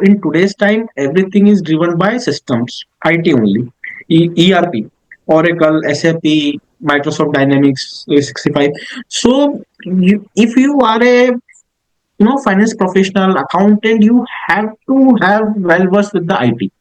in today's time, everything is driven by systems, IT only, ERP, Oracle, SAP, Microsoft Dynamics 365. So if you are a finance professional, accountant, you have to have well versed with the IT.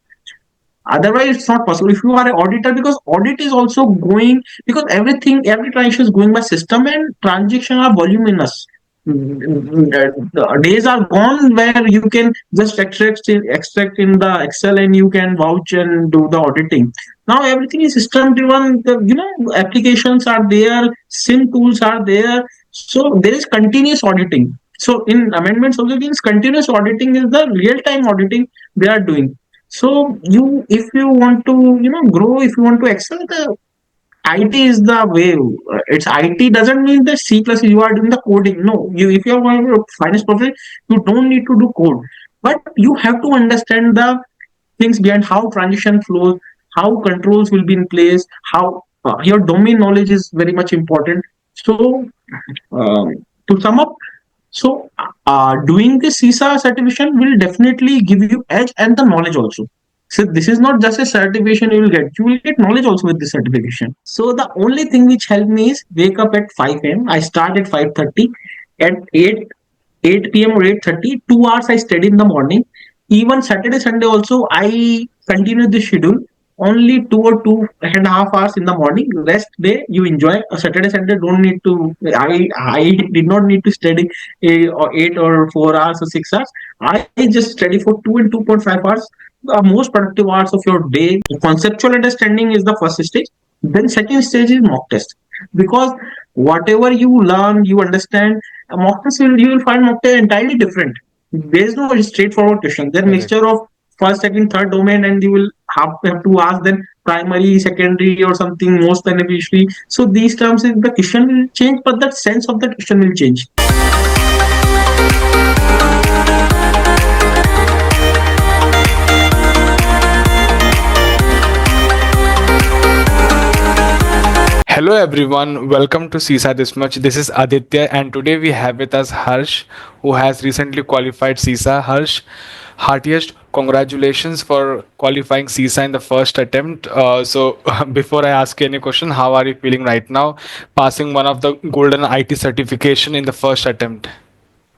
Otherwise, it's not possible. If you are an auditor, because audit is also going, because every transaction is going by system and transaction are voluminous. The days are gone where you can just extract in the Excel and you can vouch and do the auditing. Now everything is system driven. Applications are there, sim tools are there, so there is continuous auditing. So in amendments also, means continuous auditing is the real time auditing they are doing. So if you want to, grow, if you want to excel, the IT is the way. It's IT doesn't mean that C plus you are doing the coding. No, if you are a finance professional, you don't need to do code, but you have to understand the things behind how transition flows, how controls will be in place, how your domain knowledge is very much important. So to sum up, so doing the CISA certification will definitely give you edge and the knowledge also. So this is not just a certification you will get knowledge also with this certification. So the only thing which helped me is wake up at 5 a.m. I start at 5:30. At 8 p.m. or 8:30, 2 hours I study in the morning. Even Saturday, Sunday also I continue the schedule. Only 2 or 2.5 hours in the morning. Rest day you enjoy. A Saturday, Sunday don't need to. I did not need to study 8 or 4 hours or 6 hours. I just study for 2 and 2.5 hours. The most productive hours of your day. Conceptual understanding is the first stage. Then second stage is mock test, because whatever you learn, you understand. A mock test you will find mock test entirely different. There is no straightforward question. They're Correct. mixture of first, second, third domain, and you will have to ask them primary, secondary, or something most beneficially. So these terms, the question will change, but the sense of the question will change. Hello everyone, welcome to CISA-This-Much. This is Aaditya and today we have with us Harsh, who has recently qualified CISA. Harsh, heartiest congratulations for qualifying CISA in the first attempt. Before I ask you any question, how are you feeling right now, passing one of the golden IT certification in the first attempt?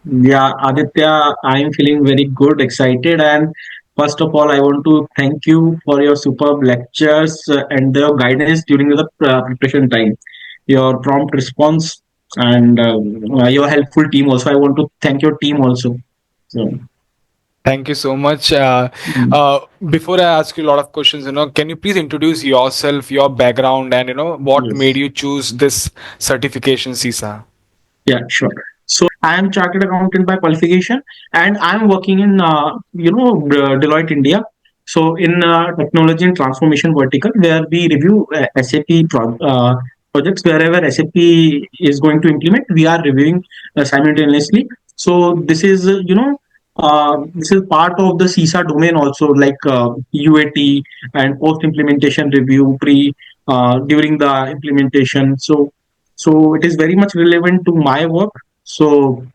Yeah, Aditya, I am feeling very good, excited, and first of all, I want to thank you for your superb lectures and the guidance during the preparation time, your prompt response, and your helpful team. Also, I want to thank your team also. So, Thank you so much. mm, Before I ask you a lot of questions, can you please introduce yourself, your background, and what made yes. you choose this certification, CISA? Yeah, sure. So I am chartered accountant by qualification, and I am working in Deloitte India. So in technology and transformation vertical, where we review SAP projects wherever SAP is going to implement, we are reviewing simultaneously. So this is this is part of the CISA domain also, like UAT and post implementation review, pre during the implementation. So it is very much relevant to my work. So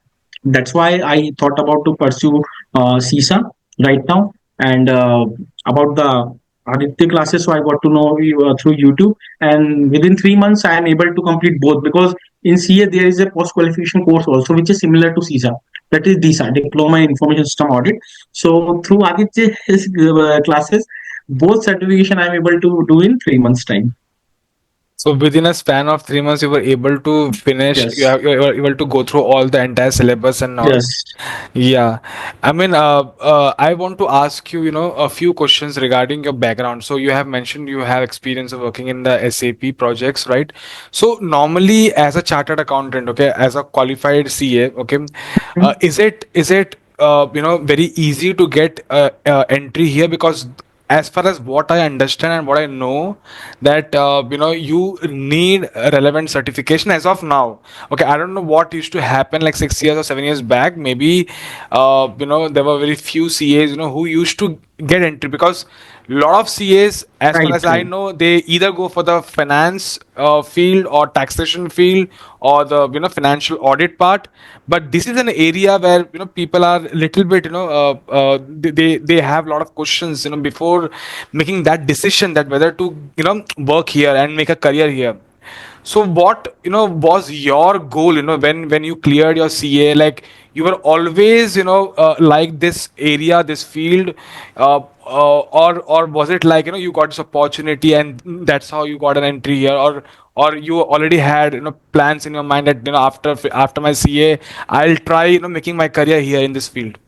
that's why I thought about to pursue CISA right now. And about the Aditya classes, so I got to know through YouTube. And within 3 months, I am able to complete both, because in CA there is a post qualification course also which is similar to CISA. That is DISA, Diploma in Information System Audit. So through Aditya's classes, both certification I am able to do in 3 months time. So within a span of 3 months, you were able to finish. Yes. You were able to go through all the entire syllabus and all. Yes. Yeah, I mean, I want to ask you, a few questions regarding your background. So you have mentioned you have experience of working in the SAP projects, right? So normally, as a chartered accountant, okay, as a qualified CA, okay, is it very easy to get entry here? Because as far as what I understand and what I know, that you need a relevant certification as of now. Okay, I don't know what used to happen like 6 years or 7 years back. Maybe there were very few CAs who used to get entry, because a lot of CAs, as far Right, as I right. know, they either go for the finance field or taxation field or the financial audit part. But this is an area where people are little bit they have a lot of questions before making that decision that whether to work here and make a career here. So what was your goal when you cleared your CA? Like, you were always like this area, this field, or was it like you got this opportunity and that's how you got an entry here, or you already had plans in your mind that after my CA I'll try making my career here in this field.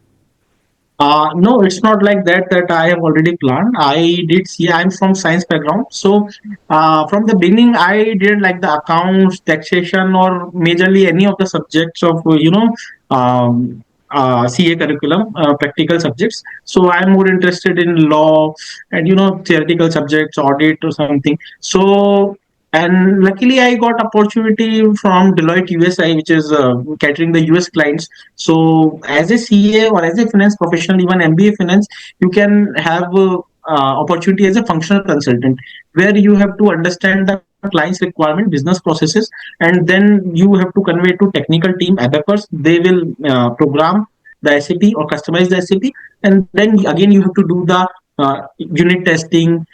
No, it's not like that. That I have already planned. I did see. I'm from science background, so from the beginning, I did like the accounts, taxation, or majorly any of the subjects of CA curriculum, practical subjects. So I'm more interested in law and theoretical subjects, audit or something. So and luckily, I got opportunity from Deloitte USA, which is catering the US clients. So, as a CA or as a finance professional, even MBA finance, you can have opportunity as a functional consultant, where you have to understand the client's requirement, business processes, and then you have to convey to technical team abacus. They will program the SAP or customize the SAP, and then again you have to do the unit testing,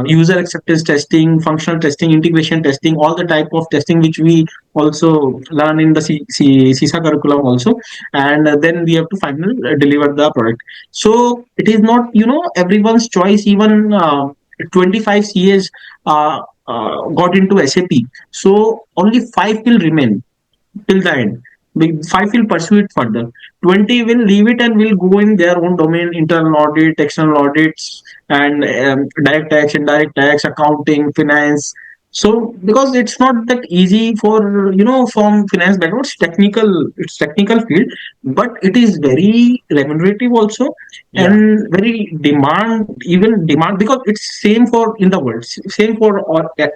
user acceptance testing, functional testing, integration testing, all the type of testing which we also learn in the CISA curriculum also, and then we have to finally deliver the product. So it is not everyone's choice. Even 25 CAs got into SAP, so only five will remain till the end. Five will pursue it further. 20 will leave it and will go in their own domain, internal audit, external audits, and direct tax, indirect tax, accounting, finance. So because it's not that easy for from finance background, it's technical field, but it is very remunerative also, Yeah. and very even demand, because it's same for in the world, same for all of the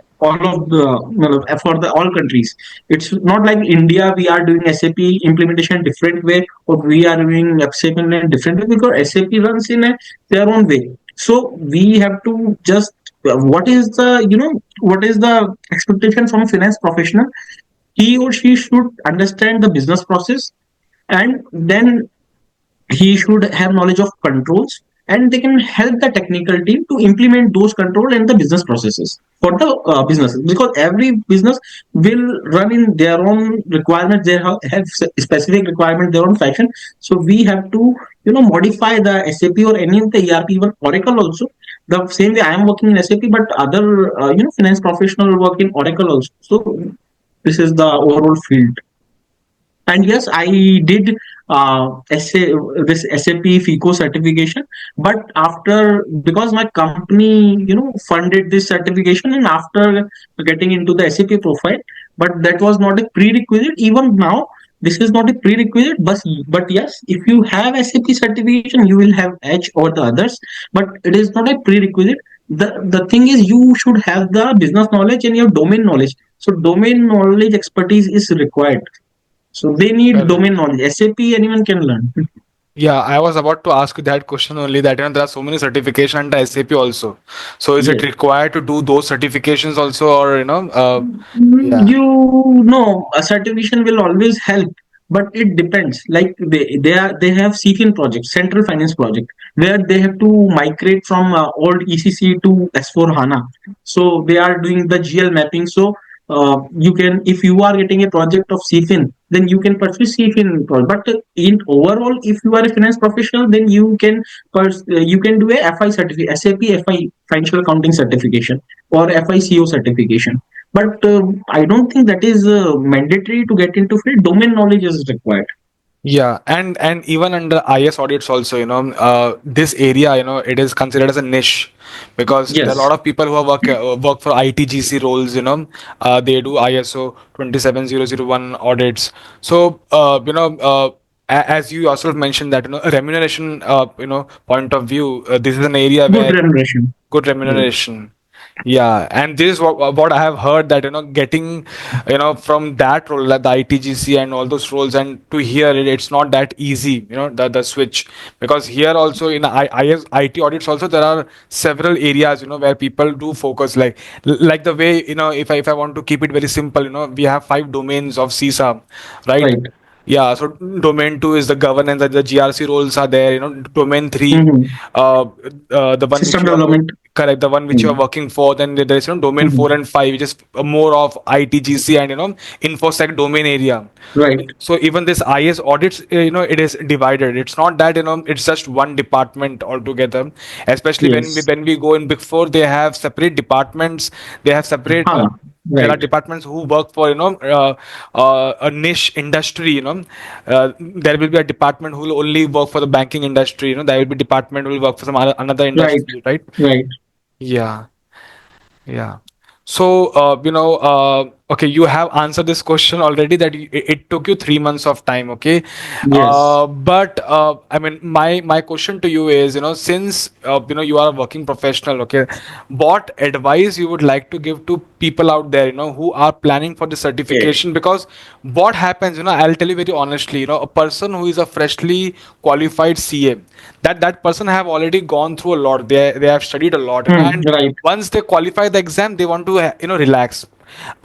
for the all countries. It's not like India, we are doing SAP implementation different way, or we are doing SAP in a different way, because SAP runs in their own way. So we have to just what is the what is the expectation from a finance professional? He or she should understand the business process, and then he should have knowledge of controls, and they can help the technical team to implement those control and the business processes for the businesses, because every business will run in their own requirements. They have specific requirement, their own fashion. So we have to modify the SAP or any of the ERP, even Oracle also. The same way I am working in SAP, but other finance professional work in Oracle also. So this is the overall field. And yes, I did this SAP FICO certification, but after, because my company funded this certification, and after getting into the SAP profile, but that was not a prerequisite. Even now, this is not a prerequisite, but yes, if you have SAP certification, you will have edge over the others, but it is not a prerequisite. The thing is, you should have the business knowledge and your domain knowledge. So domain knowledge expertise is required, so they need Correct. domain knowledge. SAP anyone can learn. Yeah, I was about to ask you that question only, that there are so many certification under SAP also. So is it Yes. required to do those certifications also, or yeah. You know, a certification will always help, but it depends. Like they have CFIN project, Central Finance Project, where they have to migrate from old ECC to S4 HANA. So they are doing the GL mapping. So you can, if you are getting a project of CFIN, then you can pursue CFIN project. But in overall, if you are a finance professional, then you can do a FI certificate, SAP FI Financial Accounting certification, or FICO certification. But I don't think that is mandatory to get into field. Domain knowledge is required. Yeah, and even under IS audits also, this area, it is considered as a niche, because there are a Yes, lot of people who are work for ITGC roles. They do ISO 27001 audits. So, as you yourself mentioned that a remuneration point of view, this is an area good where remuneration. good Yes. remuneration. Yeah, and this is what I have heard, that getting from that role, like the ITGC and all those roles, and to here it's not that easy, the switch. Because here also in IS IT audits also, there are several areas where people do focus, like the way, if I want to keep it very simple, we have 5 domains of CISA, right? Right. Yeah, so domain two is the governance, and the GRC roles are there. Domain three, Mm-hmm. uh, the one which System you are development. correct, the one which you are working for. Then there is domain Mm-hmm. four and five, which is more of ITGC and infosec domain area. Right. So even this IS audits, it is divided. It's not that it's just one department altogether. Especially when we Yes. when we go in Big Four, they have separate departments. They have separate. Huh. There are Right. departments who work for a niche industry. There will be a department who will only work for the banking industry. There will be department who will work for some another Right. industry, right? Right. Yeah. Yeah. So, okay, you have answered this question already, that it took you 3 months of time. Okay. Yes. But I mean, my question to you is, since you are a working professional, okay, what advice you would like to give to people out there, who are planning for the Okay. certification? Because what happens, I'll tell you very honestly, a person who is a freshly qualified CA, that person have already gone through a lot. They have studied a lot, and Right. once they qualify the exam, they want to relax.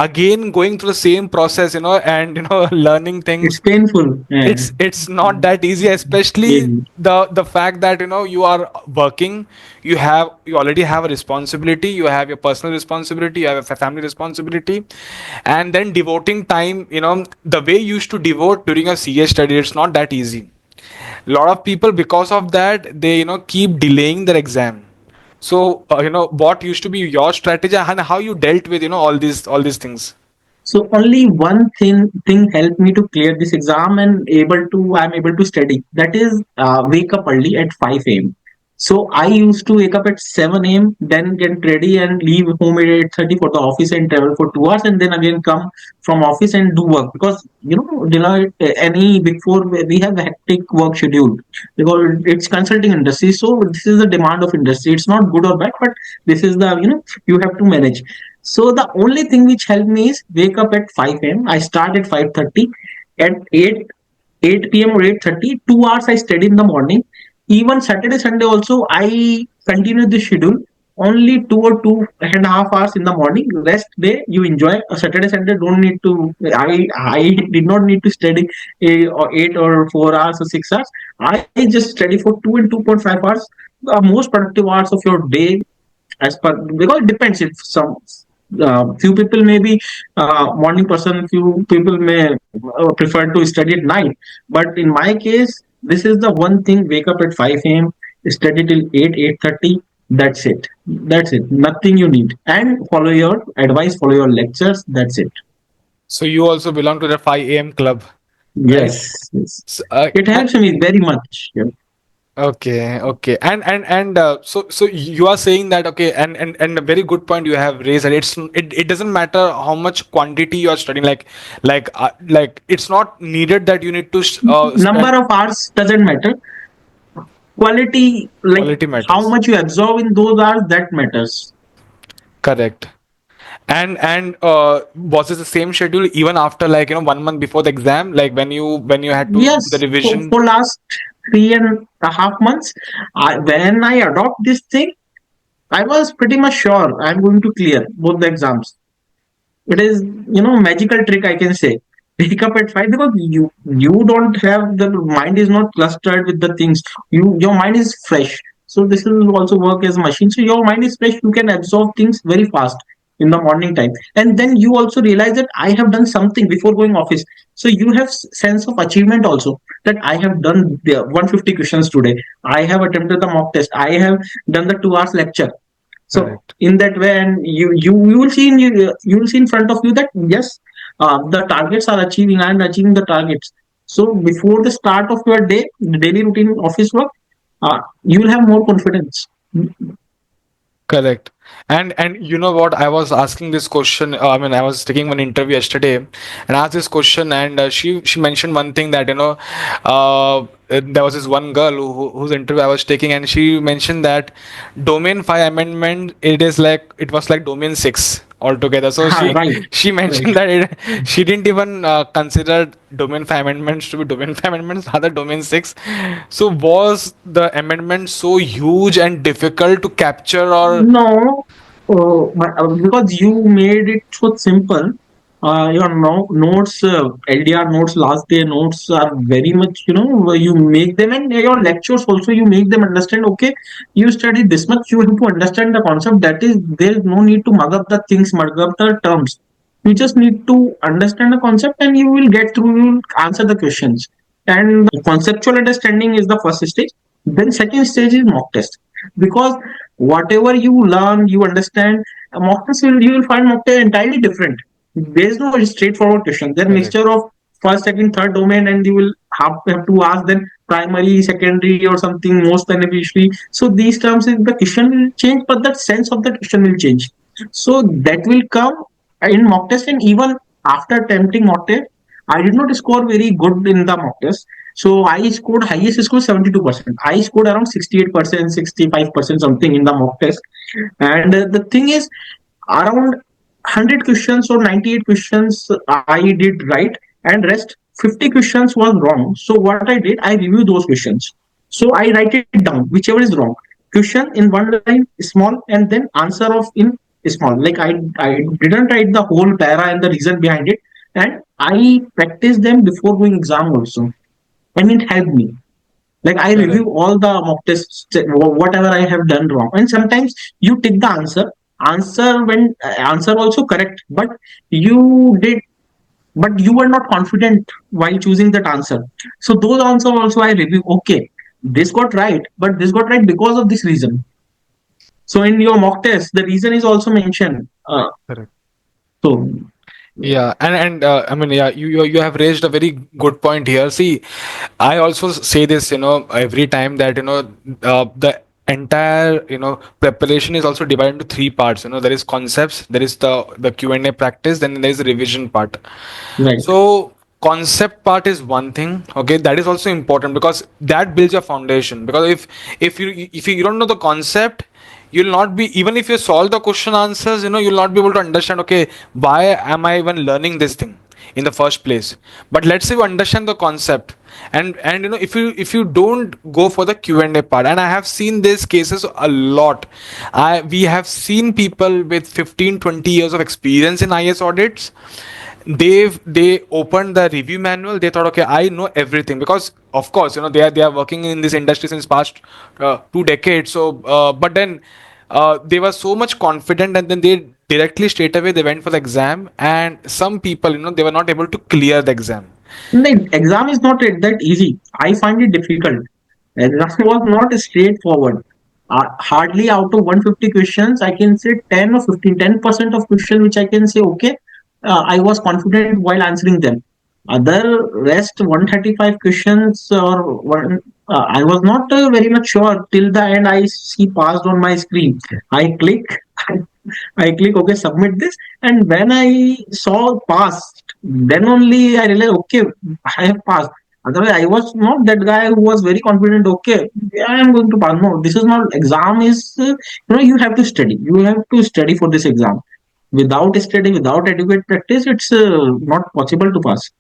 Again, going through the same process, and learning It's things, painful. Yeah. it's not that easy, especially Really. the fact that you are working, you already have a responsibility, you have your personal responsibility, you have a family responsibility, and then devoting time, the way you used to devote during a CA study, it's not that easy. A lot of people, because of that, they keep delaying their exam. So what used to be your strategy, and how you dealt with all these things? So only one thing helped me to clear this exam and I'm able to study. That is wake up early at 5 a.m. So I used to wake up at 7 a.m., then get ready and leave home at 8:30 for the office and travel for 2 hours, and then again come from office and do work, because Deloitte, any big four, we have a hectic work schedule because it's consulting industry. So this is the demand of industry. It's not good or bad, but this is the you have to manage. So the only thing which helped me is wake up at 5 a.m. I start at 5:30. At 8 p.m. or 8:30, 2 hours I study in the morning. Even Saturday, Sunday also I continue the schedule. Only 2 or 2.5 hours in the morning. Rest day you enjoy. Saturday, Sunday don't need to. I did not need to study 8 or 4 hours or 6 hours. I just study for 2 and 2.5 hours. The most productive hours of your day, as per, because it depends. If some few people may be morning person, few people may prefer to study at night, but in my case this is the one thing: wake up at 5 a.m., study till 8:30. That's it, nothing you need, and follow your advice, follow your lectures. That's it. So you also belong to the 5 a.m. club, right? Yes. So, It helps me very much. Yeah. okay, okay, and so you are saying that, okay, and a very good point you have raised, that it doesn't matter how much quantity you are studying, like it's not needed that you need to Number spend. of hours doesn't matter. Quality, like Quality how matters. much you absorb in those hours, that matters. Correct. And was it the same schedule even after, 1 month before the exam, like when you had to do the Yes, revision? for last 3.5 months, when I adopt this thing, I was pretty much sure I'm going to clear both the exams. It is, magical trick, I can say. Wake up at 5, because you don't have, the mind is not clustered with the things. Your mind is fresh. So this will also work as a machine. So your mind is fresh. You can absorb things very fast in the morning time, and then you also realize that I have done something before going office. So you have sense of achievement also, that I have done the 150 questions today. I have attempted the mock test. I have done the 2 hours lecture. So Correct. in that way, and you will see you will see in front of you that yes, the targets are achieving and achieving the targets. So before the start of your day, the daily routine office work, you will have more confidence. Correct. And you know what? I was asking this question. I mean, I was taking one interview yesterday, and asked this question, and she mentioned one thing that there was this one girl whose interview I was taking, and she mentioned that domain 5 amendment, it was like domain 6 altogether. So Right, she right. mentioned that she didn't even consider domain 5 amendments to be domain 5 amendments, rather domain 6. So was the amendment so huge and difficult to capture, or? No, because you made it so simple. Your notes, LDR notes, last day notes are very much, you make them, and your lectures also, you make them understand. Okay, you study this much, you have to understand the concept. That is, there is no need to mug up the things, mug up the terms. You just need to understand the concept, and you will get through, you will answer the questions. And conceptual understanding is the first stage. Then second stage is mock test, because whatever you learn, you understand, mock test you will find mock test entirely different. There is no straightforward question. They're Correct. mixture of first, second, third domain, and you will have to ask then primary, secondary, or something most beneficiary. So these terms, the question will change, but the sense of the question will change. So that will come in mock test. And even after attempting mock test, I did not score very good in the mock test. So I scored highest score 72%. I scored around 68%, 65% something in the mock test. And the thing is, around 100 questions or 98 questions I did right, and rest 50 questions was wrong. So what I did, I reviewed those questions. So I write it down, whichever is wrong. Question in one line, small, and then answer of in small. Like I didn't write the whole para and the reason behind it. And I practiced them before going exam also. And it helped me. Like I Correct. review all the mock tests, whatever I have done wrong. And sometimes you take the answer when answer also correct, but you did, but you were not confident while choosing that answer. So those answer also I review. Okay, this got right, but this got right because of this reason. So in your mock test, the reason is also mentioned. Correct. So Yeah, and I mean, yeah, you have raised a very good point here. See, I also say this, every time that the entire preparation is also divided into three parts. There is concepts, there is the Q&A practice, then there is the revision part. right, So concept part is one thing, okay, that is also important because that builds your foundation. Because if you don't know the concept, you'll not be, even if you solve the question answers, you'll not be able to understand, okay, why am I even learning this thing in the first place. But let's say you understand the concept, and if you don't go for the Q&A part, and I have seen these cases a lot. We have seen people with 15-20 years of experience in IS audits. They opened the review manual. They thought, okay, I know everything, because of course they are working in this industry since past 2 decades. So but then they were so much confident, and then they directly straight away they went for the exam, and some people, they were not able to clear the exam. the exam is not that easy. I find it difficult. Exam was not straightforward. Hardly out of 150 questions, I can say 10 or 15, 10% of questions which I can say, okay, I was confident while answering them. Other rest 135 questions or one, I was not very much sure till the end. I see passed on my screen. I click, I click, okay, submit this. And when I saw passed, then only I realized, okay, I have passed. Otherwise, I was not that guy who was very confident. Okay, yeah, I am going to pass. No, this is not exam. Is you have to study. You have to study for this exam. Without study, without adequate practice, it's not possible to pass.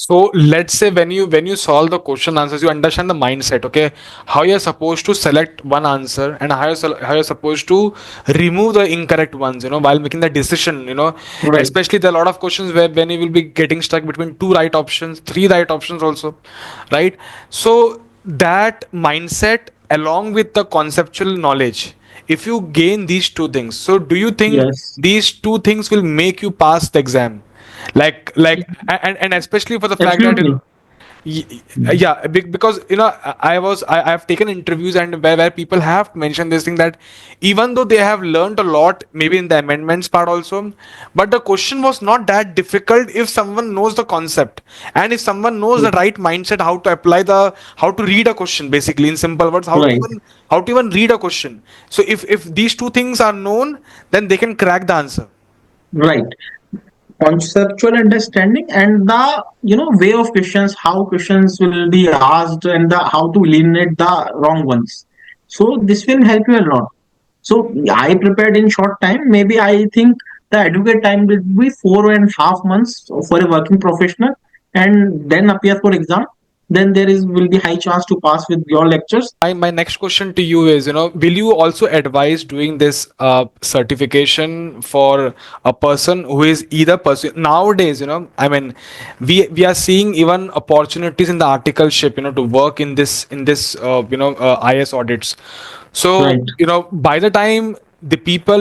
So let's say when you solve the question answers, you understand the mindset, okay, how you're supposed to select one answer, and how you're supposed to remove the incorrect ones, while making the decision. Right. Especially there are a lot of questions where when you will be getting stuck between two right options, three right options also, right? So that mindset along with the conceptual knowledge, if you gain these two things, so do you think Yes. these two things will make you pass the exam? And especially for the fact that Absolutely. Yeah, because I have taken interviews, and where people have mentioned this thing, that even though they have learned a lot, maybe in the amendments part also, but the question was not that difficult if someone knows the concept, and if someone knows the right mindset, how to read a question, basically in simple words, Right, how to even read a question. So if these two things are known, then they can crack the answer. right. Conceptual understanding and the way of questions, how questions will be asked, and the how to eliminate the wrong ones. So this will help you a lot. So I prepared in short time. Maybe I think the educate time will be 4.5 months for a working professional, and then appear for exam. Then there is will be high chance to pass with your lectures. My next question to you is, will you also advise doing this certification for a person who is either pursuing nowadays? I mean, we are seeing even opportunities in the articleship, to work in this IS audits. So, Right, by the time the people,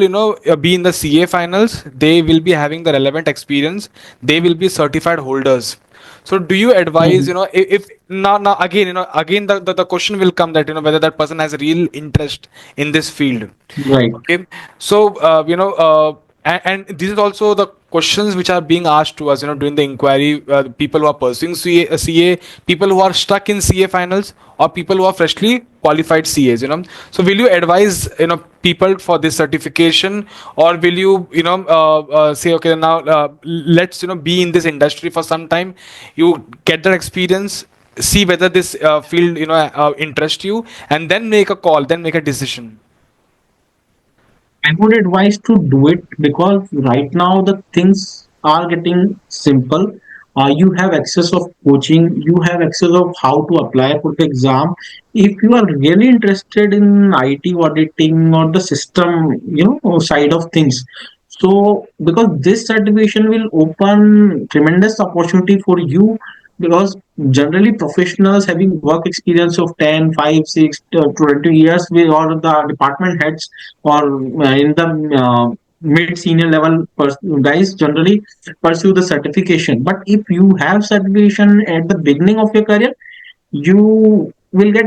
be in the CA finals, they will be having the relevant experience. They will be certified holders. So do you advise, mhm, if now again, again the question will come, that whether that person has real interest in this field. right. Okay, so and this is also the questions which are being asked to us, during the inquiry. People who are pursuing CA, people who are stuck in CA finals, or people who are freshly qualified CAs. So will you advise, people for this certification, or will you, say, okay, now let's be in this industry for some time, you get that experience, see whether this field interest you, and then make a call, then make a decision. I would advise to do it because right now the things are getting simple. You have access of coaching, you have access of how to apply for the exam. If you are really interested in IT auditing or the system, side of things, so because this certification will open tremendous opportunity for you, because generally professionals having work experience of 10, 5, 6, 20 years with or the department heads or in the mid senior level guys generally pursue the certification. But if you have certification at the beginning of your career, you will get,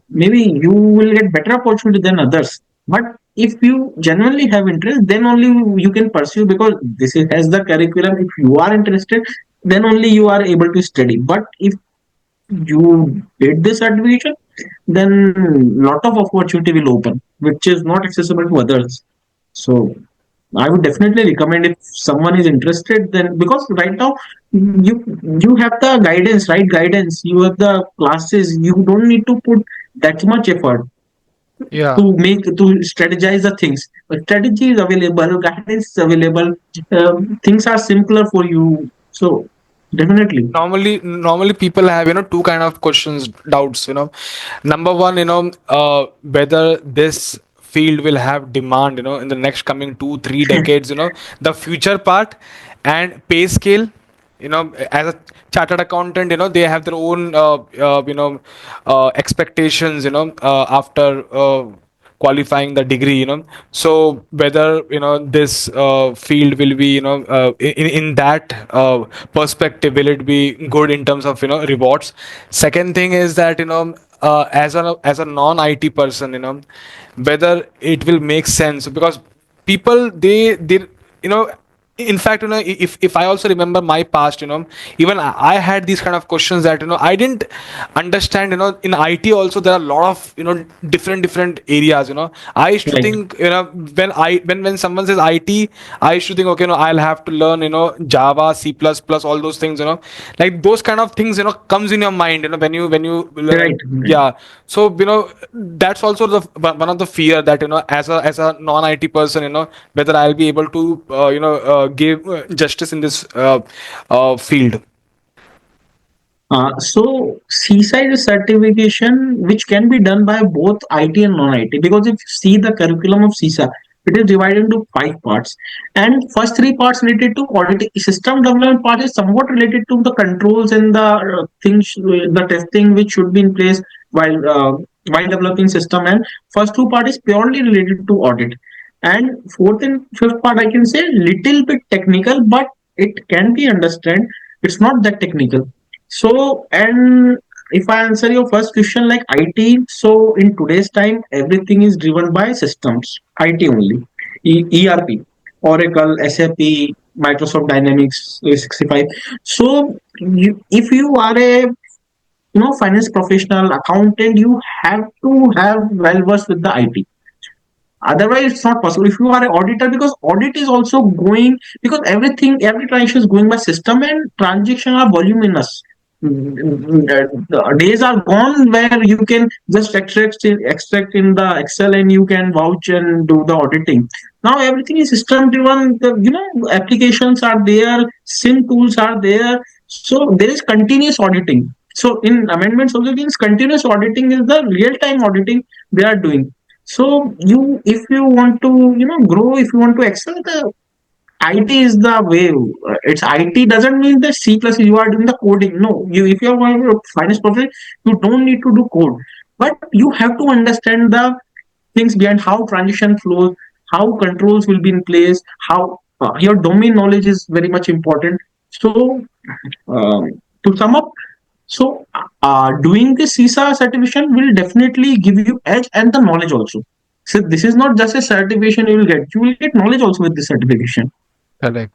maybe you will get better opportunity than others. But if you genuinely have interest, then only you can pursue, because this is has the curriculum. If you are interested, then only you are able to study. But if you did this certification, then lot of opportunity will open, which is not accessible to others. So I would definitely recommend, if someone is interested, then because right now you have the guidance, right? Guidance. You have the classes. You don't need to put that much effort Yeah. to strategize the things. But strategy is available, guidance is available. Things are simpler for you. So definitely, Normally people have, two kind of questions, doubts. Number one, whether this field will have demand, in the next coming 2 3 decades. The future part, and pay scale. As a chartered accountant, they have their own expectations, after qualifying the degree. So whether, this field will be, in that perspective, will it be good in terms of, rewards. Second thing is that, as a non IT person, whether it will make sense, because people, they you know in fact, if I also remember my past, even I had these kind of questions, that, I didn't understand. In IT also, there are a lot of, different areas. I used to right, think, when someone says IT, I used to think, okay, I'll have to learn, Java, C++, all those things. Like those kind of things, comes in your mind, when you right, right. yeah. So, that's also the one of the fear, that, as a non IT person, whether I'll be able to, give justice in this field. So CISA is a certification which can be done by both IT and non-IT, because if you see the curriculum of CISA, it is divided into 5 parts, and first 3 parts related to auditing. System development part is somewhat related to the controls and the things, the testing which should be in place while developing system, and first 2 part is purely related to audit, and fourth and fifth part I can say little bit technical, but it can be understand. It's not that technical. So, and if I answer your first question, like IT, so in today's time, everything is driven by systems, IT only, ERP, Oracle, SAP, Microsoft Dynamics 365. So, if you are a finance professional, accountant, you have to have well versed with the IT. Otherwise, it's not possible. If you are an auditor, because audit is also going, because every transaction is going by system and transaction are voluminous. The days are gone where you can just extract in the Excel and you can vouch and do the auditing. Now everything is system driven. Applications are there, sim tools are there, so there is continuous auditing. So in amendments also means continuous auditing is the real time auditing they are doing. So if you want to, grow, if you want to excel, the IT is the way. It's IT doesn't mean that C plus you are doing the coding. No, if you are going to finance profession, you don't need to do code, but you have to understand the things behind how transition flows, how controls will be in place, how your domain knowledge is very much important. So to sum up, so doing the CISA certification will definitely give you edge and the knowledge also. So this is not just a certification you will get knowledge also with this certification. Correct.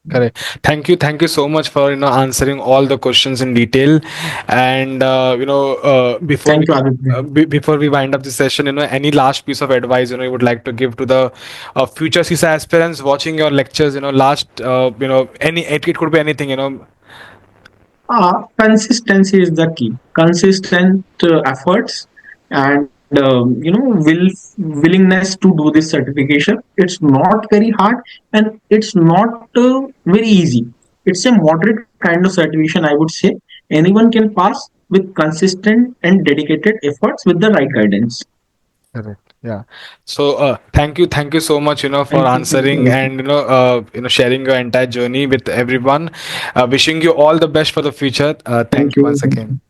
Correct. Thank you so much for answering all the questions in detail. And Thank you, Aditya. before we wind up the session, any last piece of advice you would like to give to the future CISA aspirants watching your lectures? Last any it could be anything. Consistency is the key. Consistent efforts and willingness to do this certification. It's not very hard and it's not very easy. It's a moderate kind of certification, I would say. Anyone can pass with consistent and dedicated efforts with the right guidance. Correct. Yeah. So thank you so much, for Thank you. Thank you, answering Aditya. and sharing your entire journey with everyone. Wishing you all the best for the future. Thank Thank you once you. again.